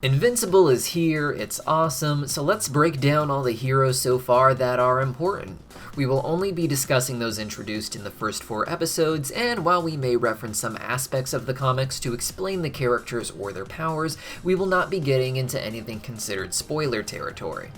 Invincible is here, it's awesome, so let's break down all the heroes so far that are important. We will only be discussing those introduced in the first 4 episodes, and while we may reference some aspects of the comics to explain the characters or their powers, we will not be getting into anything considered spoiler territory.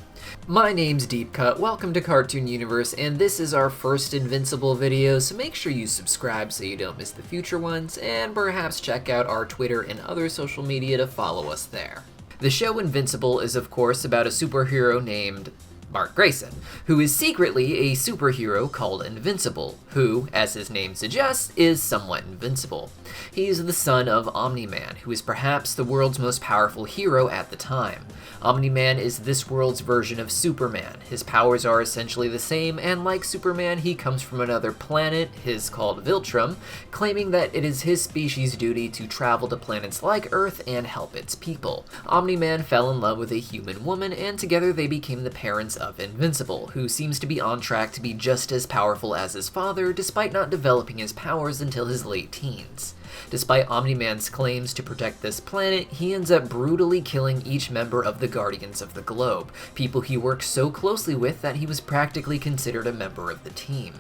My name's Deepcut, welcome to Cartoon Universe, and this is our first Invincible video, so make sure you subscribe so you don't miss the future ones, and perhaps check out our Twitter and other social media to follow us there. The show Invincible is of course about a superhero named Mark Grayson, who is secretly a superhero called Invincible, who, as his name suggests, is somewhat invincible. He is the son of Omni Man, who is perhaps the world's most powerful hero at the time. Omni Man is this world's version of Superman. His powers are essentially the same, and like Superman, he comes from another planet, his called Viltrum, claiming that it is his species' duty to travel to planets like Earth and help its people. Omni Man fell in love with a human woman, and together they became the parents of Invincible, who seems to be on track to be just as powerful as his father, despite not developing his powers until his late teens. Despite Omni-Man's claims to protect this planet, he ends up brutally killing each member of the Guardians of the Globe, people he worked so closely with that he was practically considered a member of the team.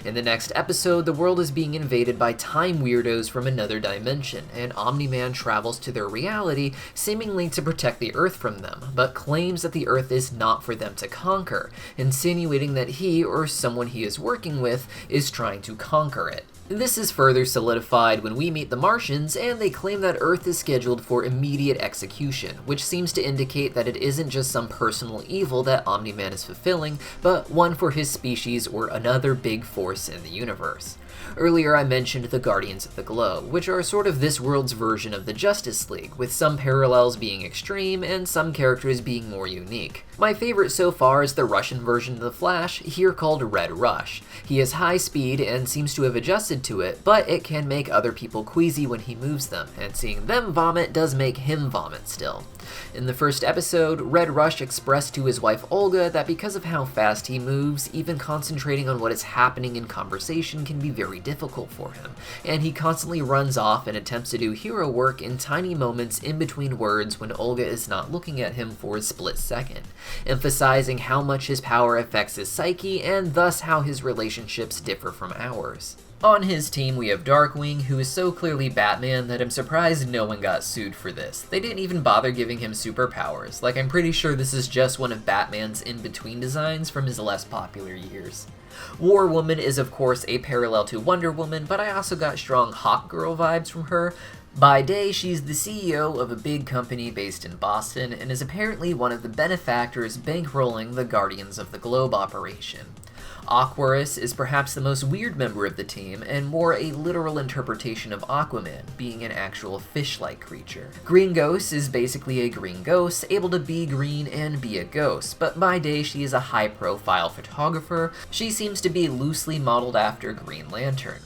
In the next episode, the world is being invaded by time weirdos from another dimension, and Omni-Man travels to their reality, seemingly to protect the Earth from them, but claims that the Earth is not for them to conquer, insinuating that he, or someone he is working with, is trying to conquer it. This is further solidified when we meet the Martians, and they claim that Earth is scheduled for immediate execution, which seems to indicate that it isn't just some personal evil that Omni-Man is fulfilling, but one for his species or another big force in the universe. Earlier I mentioned the Guardians of the Globe, which are sort of this world's version of the Justice League, with some parallels being extreme and some characters being more unique. My favorite so far is the Russian version of the Flash, here called Red Rush. He has high speed and seems to have adjusted to it, but it can make other people queasy when he moves them, and seeing them vomit does make him vomit still. In the first episode, Red Rush expressed to his wife Olga that because of how fast he moves, even concentrating on what is happening in conversation can be very difficult for him, and he constantly runs off and attempts to do hero work in tiny moments in between words when Olga is not looking at him for a split second, emphasizing how much his power affects his psyche and thus how his relationships differ from ours. On his team we have Darkwing, who is so clearly Batman that I'm surprised no one got sued for this. They didn't even bother giving him superpowers, like I'm pretty sure this is just one of Batman's in-between designs from his less popular years. War Woman is of course a parallel to Wonder Woman, but I also got strong Hawk Girl vibes from her. By day, she's the CEO of a big company based in Boston, and is apparently one of the benefactors bankrolling the Guardians of the Globe operation. Aquarus is perhaps the most weird member of the team, and more a literal interpretation of Aquaman, being an actual fish-like creature. Green Ghost is basically a green ghost, able to be green and be a ghost, but by day she is a high-profile photographer. She seems to be loosely modeled after Green Lantern.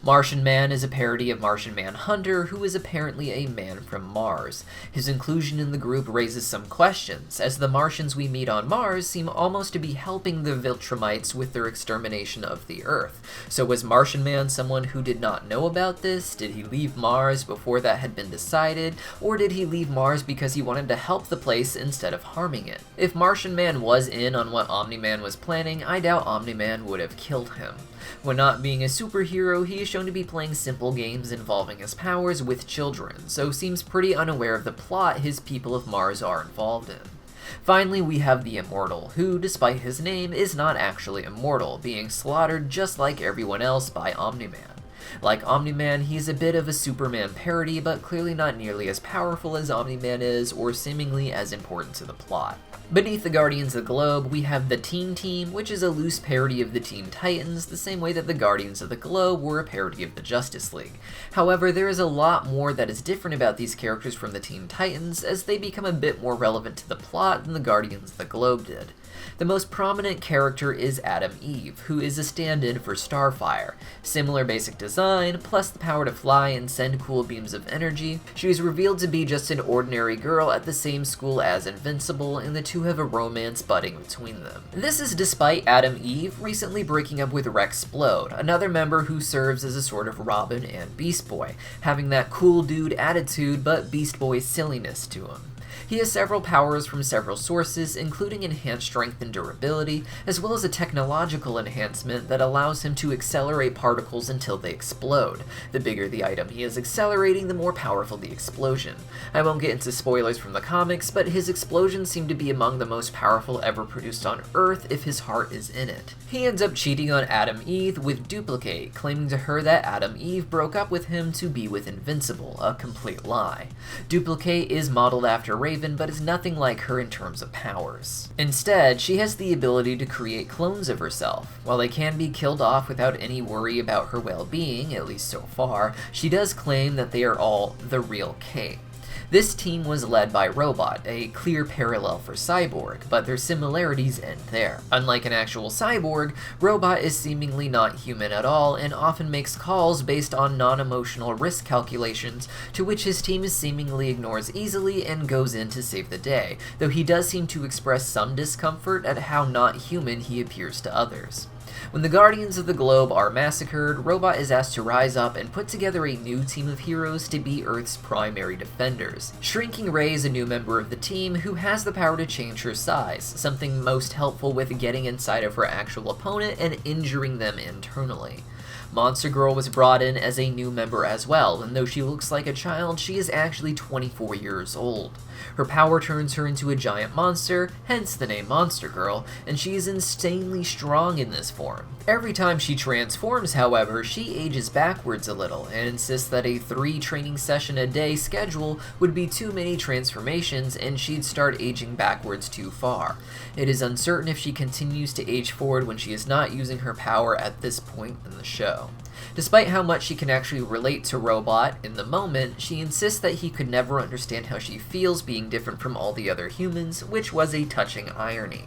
Martian Man is a parody of Martian Manhunter, who is apparently a man from Mars. His inclusion in the group raises some questions, as the Martians we meet on Mars seem almost to be helping the Viltrumites with their extermination of the Earth. So was Martian Man someone who did not know about this? Did he leave Mars before that had been decided? Or did he leave Mars because he wanted to help the place instead of harming it? If Martian Man was in on what Omni-Man was planning, I doubt Omni-Man would have killed him. When not being a superhero, he is shown to be playing simple games involving his powers with children, so seems pretty unaware of the plot his people of Mars are involved in. Finally, we have the Immortal, who, despite his name, is not actually immortal, being slaughtered just like everyone else by Omni-Man. Like Omni-Man, he's a bit of a Superman parody, but clearly not nearly as powerful as Omni-Man is, or seemingly as important to the plot. Beneath the Guardians of the Globe, we have the Teen Team, which is a loose parody of the Teen Titans, the same way that the Guardians of the Globe were a parody of the Justice League. However, there is a lot more that is different about these characters from the Teen Titans, as they become a bit more relevant to the plot than the Guardians of the Globe did. The most prominent character is Adam Eve, who is a stand-in for Starfire. Similar basic design, plus the power to fly and send cool beams of energy. She is revealed to be just an ordinary girl at the same school as Invincible, and the two have a romance budding between them. This is despite Adam Eve recently breaking up with Rexplode, another member who serves as a sort of Robin and Beast Boy, having that cool dude attitude but Beast Boy silliness to him. He has several powers from several sources, including enhanced strength and durability, as well as a technological enhancement that allows him to accelerate particles until they explode. The bigger the item he is accelerating, the more powerful the explosion. I won't get into spoilers from the comics, but his explosions seem to be among the most powerful ever produced on Earth if his heart is in it. He ends up cheating on Adam Eve with Duplicate, claiming to her that Adam Eve broke up with him to be with Invincible, a complete lie. Duplicate is modeled after Raven, but is nothing like her in terms of powers. Instead, she has the ability to create clones of herself. While they can be killed off without any worry about her well-being, at least so far, she does claim that they are all the real Kate. This team was led by Robot, a clear parallel for Cyborg, but their similarities end there. Unlike an actual cyborg, Robot is seemingly not human at all and often makes calls based on non-emotional risk calculations, to which his team seemingly ignores easily and goes in to save the day, though he does seem to express some discomfort at how not human he appears to others. When the Guardians of the Globe are massacred, Robot is asked to rise up and put together a new team of heroes to be Earth's primary defenders. Shrinking Ray is a new member of the team who has the power to change her size, something most helpful with getting inside of her actual opponent and injuring them internally. Monster Girl was brought in as a new member as well, and though she looks like a child, she is actually 24 years old. Her power turns her into a giant monster, hence the name Monster Girl, and she is insanely strong in this form. Every time she transforms, however, she ages backwards a little, and insists that a 3 training session a day schedule would be too many transformations and she'd start aging backwards too far. It is uncertain if she continues to age forward when she is not using her power at this point in the show. Despite how much she can actually relate to Robot in the moment, she insists that he could never understand how she feels being different from all the other humans, which was a touching irony.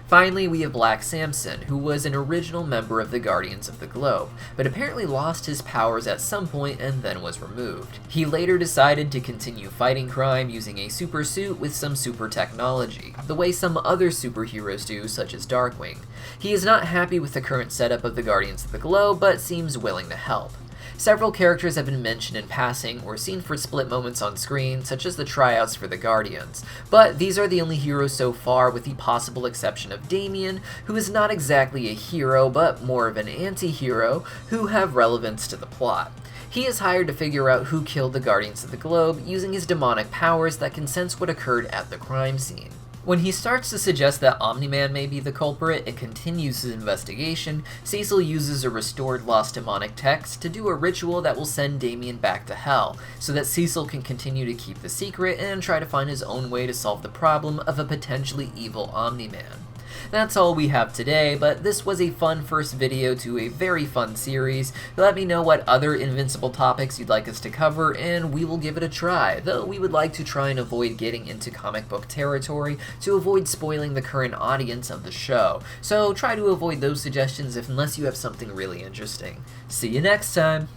Finally, we have Black Samson, who was an original member of the Guardians of the Globe, but apparently lost his powers at some point and then was removed. He later decided to continue fighting crime using a super suit with some super technology, the way some other superheroes do, such as Darkwing. He is not happy with the current setup of the Guardians of the Globe, but seems willing to help. Several characters have been mentioned in passing or seen for split moments on screen, such as the tryouts for the Guardians, but these are the only heroes so far, with the possible exception of Damien, who is not exactly a hero but more of an anti-hero, who have relevance to the plot. He is hired to figure out who killed the Guardians of the Globe using his demonic powers that can sense what occurred at the crime scene. When he starts to suggest that Omni Man may be the culprit and continues his investigation, Cecil uses a restored lost demonic text to do a ritual that will send Damien back to hell, so that Cecil can continue to keep the secret and try to find his own way to solve the problem of a potentially evil Omni Man. That's all we have today, but this was a fun first video to a very fun series. Let me know what other Invincible topics you'd like us to cover, and we will give it a try, though we would like to try and avoid getting into comic book territory to avoid spoiling the current audience of the show. So try to avoid those suggestions unless you have something really interesting. See you next time!